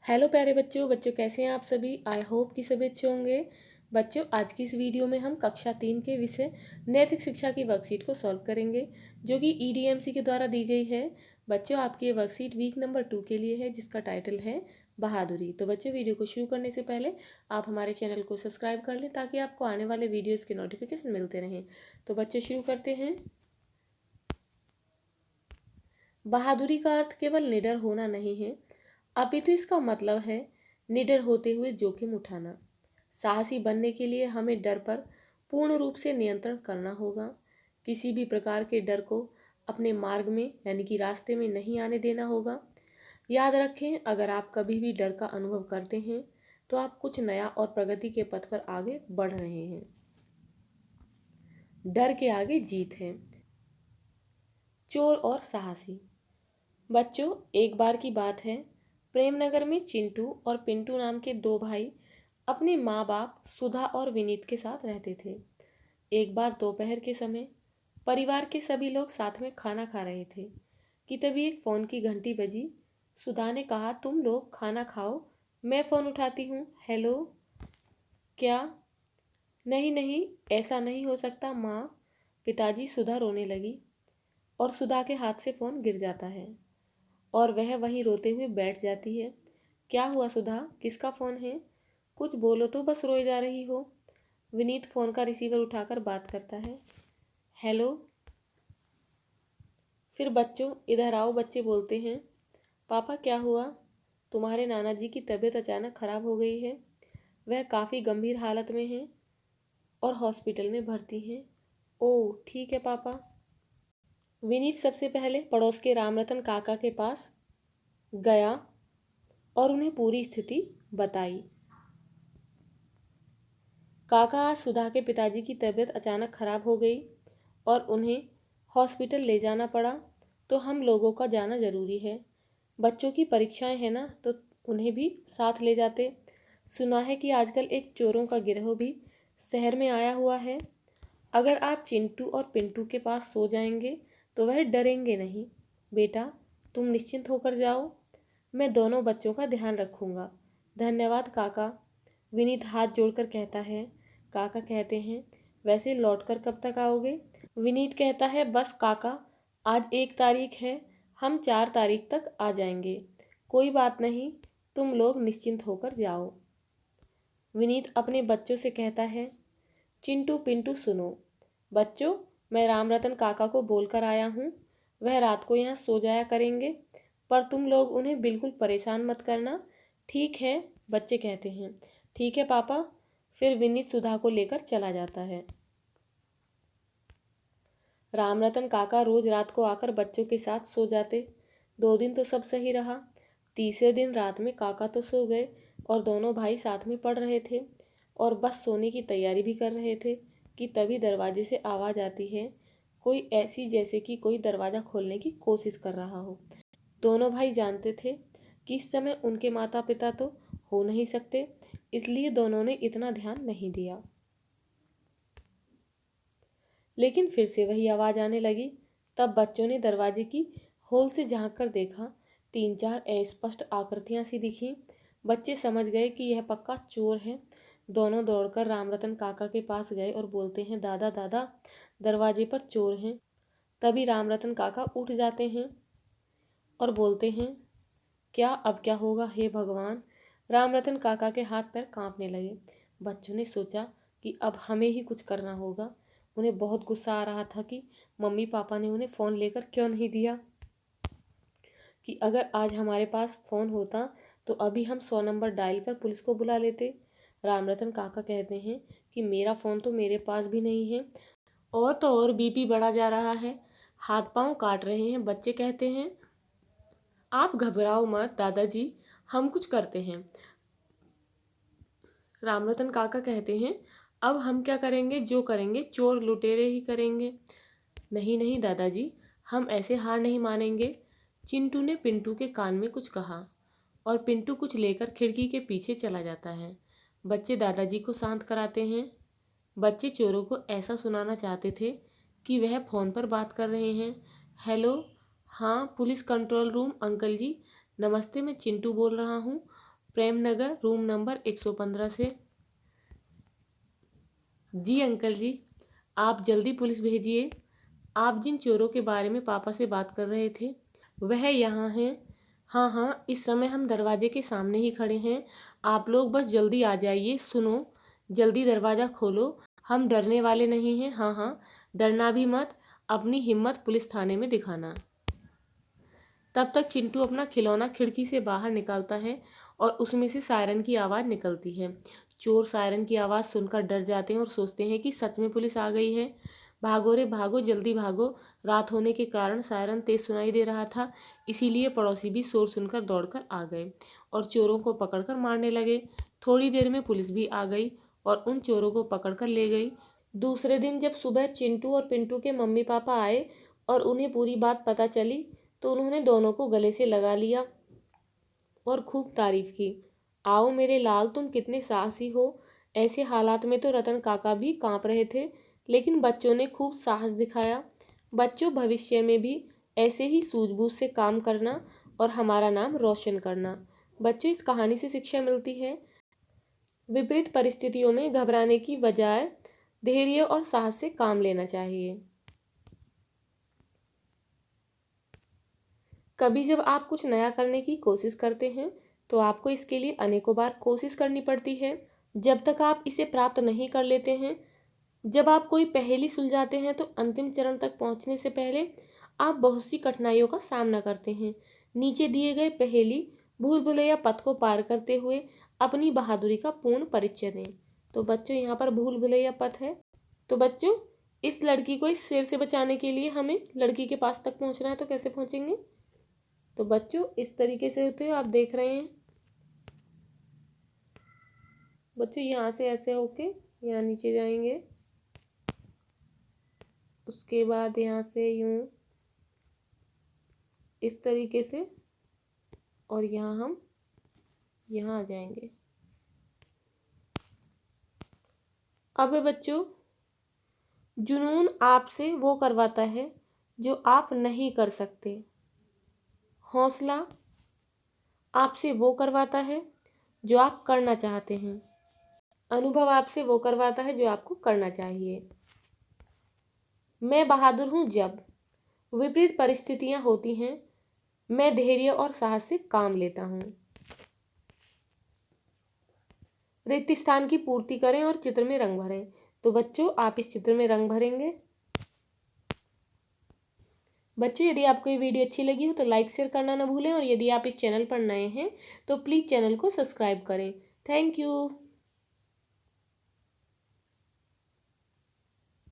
Hello प्यारे बच्चों बच्चों कैसे हैं आप सभी। आई होप कि सभी अच्छे होंगे। बच्चों आज की इस वीडियो में हम कक्षा 3 के विषय नैतिक शिक्षा की वर्कशीट को सॉल्व करेंगे जो कि ईडीएमसी के द्वारा दी गई है। बच्चों आपकी ये वर्कशीट वीक नंबर 2 के लिए है जिसका टाइटल है बहादुरी। तो बच्चों वीडियो को शुरू करने से पहले आप हमारे चैनल को सब्सक्राइब कर लें ताकि आपको आने वाले वीडियोज़ के नोटिफिकेशन मिलते रहें। तो बच्चों शुरू करते हैं। बहादुरी का अर्थ केवल निडर होना नहीं है अपितु इसका मतलब है निडर होते हुए जोखिम उठाना। साहसी बनने के लिए हमें डर पर पूर्ण रूप से नियंत्रण करना होगा। किसी भी प्रकार के डर को अपने मार्ग में यानी कि रास्ते में नहीं आने देना होगा। याद रखें अगर आप कभी भी डर का अनुभव करते हैं तो आप कुछ नया और प्रगति के पथ पर आगे बढ़ रहे हैं। डर के आगे जीत है। चोर और साहसी। बच्चों एक बार की बात है, प्रेमनगर में चिंटू और पिंटू नाम के दो भाई अपने माँ बाप सुधा और विनीत के साथ रहते थे। एक बार दोपहर के समय परिवार के सभी लोग साथ में खाना खा रहे थे कि तभी एक फ़ोन की घंटी बजी। सुधा ने कहा तुम लोग खाना खाओ, मैं फ़ोन उठाती हूँ। हेलो। क्या? नहीं नहीं, ऐसा नहीं हो सकता माँ। पिताजी। सुधा रोने लगी और सुधा के हाथ से फ़ोन गिर जाता है और वह वहीं रोते हुए बैठ जाती है। क्या हुआ सुधा, किसका फ़ोन है? कुछ बोलो तो, बस रोए जा रही हो। विनीत फ़ोन का रिसीवर उठाकर बात करता है। हेलो। फिर बच्चों इधर आओ, बच्चे बोलते हैं। पापा क्या हुआ? तुम्हारे नाना जी की तबीयत अचानक ख़राब हो गई है। वह काफ़ी गंभीर हालत में हैं और हॉस्पिटल में भर्ती हैं। ओह ठीक है पापा। विनीत सबसे पहले पड़ोस के रामरतन काका के पास गया और उन्हें पूरी स्थिति बताई। काका आज सुधा के पिताजी की तबीयत अचानक ख़राब हो गई और उन्हें हॉस्पिटल ले जाना पड़ा, तो हम लोगों का जाना ज़रूरी है। बच्चों की परीक्षाएं हैं ना, तो उन्हें भी साथ ले जाते। सुना है कि आजकल एक चोरों का गिरोह भी शहर में आया हुआ है। अगर आप चिंटू और पिंटू के पास सो जाएंगे तो वह डरेंगे नहीं। बेटा तुम निश्चिंत होकर जाओ, मैं दोनों बच्चों का ध्यान रखूंगा। धन्यवाद काका। विनीत हाथ जोड़कर कहता है। काका कहते हैं वैसे लौटकर कब तक आओगे? विनीत कहता है बस काका, आज 1 तारीख है, हम 4 तारीख तक आ जाएंगे। कोई बात नहीं, तुम लोग निश्चिंत होकर जाओ। विनीत अपने बच्चों से कहता है। चिंटू पिंटू सुनो। बच्चों मैं रामरतन काका को बोलकर आया हूँ, वह रात को यहाँ सो जाया करेंगे, पर तुम लोग उन्हें बिल्कुल परेशान मत करना। ठीक है? बच्चे कहते हैं ठीक है पापा। फिर विनीत सुधा को लेकर चला जाता है। रामरतन काका रोज रात को आकर बच्चों के साथ सो जाते। 2 दिन तो सब सही रहा। तीसरे दिन रात में काका तो सो गए और दोनों भाई साथ में पढ़ रहे थे और बस सोने की तैयारी भी कर रहे थे कि तभी दरवाजे से आवाज़ आती है, कोई ऐसी जैसे कि कोई दरवाज़ा खोलने की कोशिश कर रहा हो। दोनों भाई जानते थे कि इस समय उनके माता पिता तो हो नहीं सकते, इसलिए दोनों ने इतना ध्यान नहीं दिया। लेकिन फिर से वही आवाज़ आने लगी। तब बच्चों ने दरवाजे की होल से झांक कर देखा। 3-4 अस्पष्ट आकृतियां सी दिखीं। बच्चे समझ गए कि यह पक्का चोर है। दोनों दौड़कर रामरतन काका के पास गए और बोलते हैं दादा दादा, दरवाजे पर चोर हैं। तभी रामरतन काका उठ जाते हैं और बोलते हैं क्या, अब क्या होगा हे भगवान। रामरतन काका के हाथ पैर कांपने लगे। बच्चों ने सोचा कि अब हमें ही कुछ करना होगा। उन्हें बहुत गुस्सा आ रहा था कि मम्मी पापा ने उन्हें फ़ोन लेकर क्यों नहीं दिया, कि अगर आज हमारे पास फ़ोन होता तो अभी हम 100 नंबर डायल कर पुलिस को बुला लेते। रामरतन काका कहते हैं कि मेरा फ़ोन तो मेरे पास भी नहीं है और तो और बीपी बढ़ा जा रहा है, हाथ पांव काट रहे हैं। बच्चे कहते हैं आप घबराओ मत दादाजी, हम कुछ करते हैं। रामरतन काका कहते हैं अब हम क्या करेंगे, जो करेंगे चोर लुटेरे ही करेंगे। नहीं नहीं दादाजी, हम ऐसे हार नहीं मानेंगे। चिंटू ने पिंटू के कान में कुछ कहा और पिंटू कुछ लेकर खिड़की के पीछे चला जाता है। बच्चे दादाजी को शांत कराते हैं। बच्चे चोरों को ऐसा सुनाना चाहते थे कि वह फ़ोन पर बात कर रहे हैं। हेलो। हाँ पुलिस कंट्रोल रूम, अंकल जी नमस्ते, मैं चिंटू बोल रहा हूँ। प्रेमनगर, रूम नंबर 115 से। जी अंकल जी, आप जल्दी पुलिस भेजिए। आप जिन चोरों के बारे में पापा से बात कर रहे थे वह यहाँ हैं। हाँ हाँ, इस समय हम दरवाजे के सामने ही खड़े हैं। आप लोग बस जल्दी आ जाइए। सुनो, जल्दी दरवाज़ा खोलो। हम डरने वाले नहीं हैं। हाँ हाँ, डरना भी मत। अपनी हिम्मत पुलिस थाने में दिखाना। तब तक चिंटू अपना खिलौना खिड़की से बाहर निकालता है और उसमें से सायरन की आवाज़ निकलती है। चोर सायरन की आवाज़ सुनकर डर जाते हैं और सोचते हैं कि सच में पुलिस आ गई है। भागो रे भागो, जल्दी भागो। रात होने के कारण सायरन तेज सुनाई दे रहा था, इसीलिए पड़ोसी भी शोर सुनकर दौड़कर आ गए और चोरों को पकड़कर मारने लगे। थोड़ी देर में पुलिस भी आ गई और उन चोरों को पकड़कर ले गई। दूसरे दिन जब सुबह चिंटू और पिंटू के मम्मी पापा आए और उन्हें पूरी बात पता चली तो उन्होंने दोनों को गले से लगा लिया और खूब तारीफ की। आओ मेरे लाल, तुम कितने साहसी हो। ऐसे हालात में तो रतन काका भी कांप रहे थे, लेकिन बच्चों ने खूब साहस दिखाया। बच्चों, भविष्य में भी ऐसे ही सूझबूझ से काम करना और हमारा नाम रोशन करना। बच्चों, इस कहानी से शिक्षा मिलती है, विपरीत परिस्थितियों में घबराने की बजाय धैर्य और साहस से काम लेना चाहिए। कभी जब आप कुछ नया करने की कोशिश करते हैं तो आपको इसके लिए अनेकों बार कोशिश करनी पड़ती है। जब तक आप इसे प्राप्त नहीं कर लेते हैं, जब आप कोई पहेली सुलझाते हैं तो अंतिम चरण तक पहुंचने से पहले आप बहुत सी कठिनाइयों का सामना करते हैं। नीचे दिए गए पहेली भूल भुलैया पथ को पार करते हुए अपनी बहादुरी का पूर्ण परिचय दें। तो बच्चों, यहाँ पर भूल भुलैया पथ है। तो बच्चों, इस लड़की को इस शेर से बचाने के लिए हमें लड़की के पास तक पहुंचना है, तो कैसे पहुंचेंगे? तो बच्चों, इस तरीके से होते हो, आप देख रहे हैं बच्चों, यहाँ से ऐसे होके यहाँ नीचे जाएंगे, उसके बाद यहाँ से यूं इस तरीके से, और यहाँ हम यहाँ आ जाएंगे। अब बच्चों, जुनून आपसे वो करवाता है जो आप नहीं कर सकते। हौसला आपसे वो करवाता है जो आप करना चाहते हैं। अनुभव आपसे वो करवाता है जो आपको करना चाहिए। मैं बहादुर हूँ जब विपरीत परिस्थितियाँ होती हैं, मैं धैर्य और साहस से काम लेता हूँ। रिक्त स्थान की पूर्ति करें और चित्र में रंग भरें। तो बच्चों, आप इस चित्र में रंग भरेंगे। बच्चों, यदि आपको ये वीडियो अच्छी लगी हो तो लाइक शेयर करना ना भूलें, और यदि आप इस चैनल पर नए हैं तो प्लीज़ चैनल को सब्सक्राइब करें। Thank you.